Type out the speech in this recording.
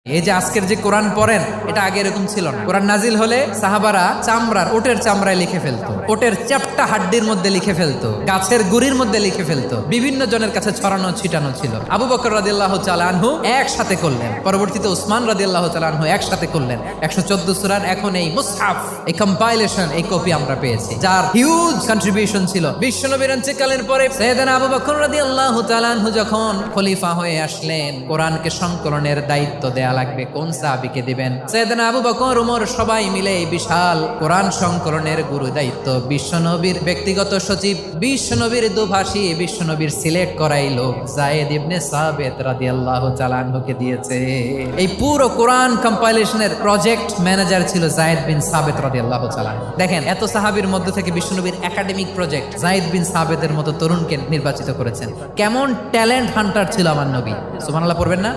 এই যে আজকের যে কোরআন পড়েন এটা আগে এরকম ছিল না। কোরআন নাজিল হলে সাহাবারা ওটের চামড়ায় লিখে ফেলতো, ওটের চ্যাপ্টা হাড্ডির মধ্যে লিখে ফেলতো, গাছের গুড়ির মধ্যে লিখে ফেলতো, বিভিন্ন জনের কাছে ছড়ানো ছিটানো ছিল। আবু বকর রাদিয়াল্লাহু তাআলা আনহু একসাথে করলেন, পরবর্তীতে উসমান রাদিয়াল্লাহু তাআলা আনহু একসাথে করলেন 114 সূরার। এখন এই মুসহাফ, এই কম্পাইলেশন, এই কপি আমরা পেয়েছি, যার হিউজ কন্ট্রিবিউশন ছিল। বিশ্বনবীর ইন্তেকালের পরে সাইয়েদনা আবু বকর রাদিয়াল্লাহু তাআলা আনহু যখন খলিফা হয়ে আসলেন, কোরআনকে সংকলনের দায়িত্ব দেয়া লাগবে, কোন সাহাবীকে দিবেন? সাইয়েদনা আবু বকর, ওমর সবাই মিলে এই বিশাল কোরআন সংকলনের গুরু দায়িত্ব বিশ্বনবীর ব্যক্তিগত সচিব, বিশ্বনবীর দুভাষী, বিশ্বনবীর সিলেক্ট করাই লোক যায়েদ ইবনে সাবিত রাদিয়াল্লাহু তাআলা আনহুকে দিয়েছে। এই পুরো কোরআন কম্পাইলেশনের প্রজেক্ট ম্যানেজার ছিল যায়েদ বিন সাবিত রাদিয়াল্লাহু তাআলা। দেখেন, এত সাহাবীর মধ্যে থেকে বিশ্বনবীর একাডেমিক প্রজেক্ট যায়েদ বিন সাবিতের মতো তরুণকে নির্বাচিত করেছেন। কেমন ট্যালেন্ট হান্টার ছিল আমার নবী, সুবহানাল্লাহ পড়বেন না?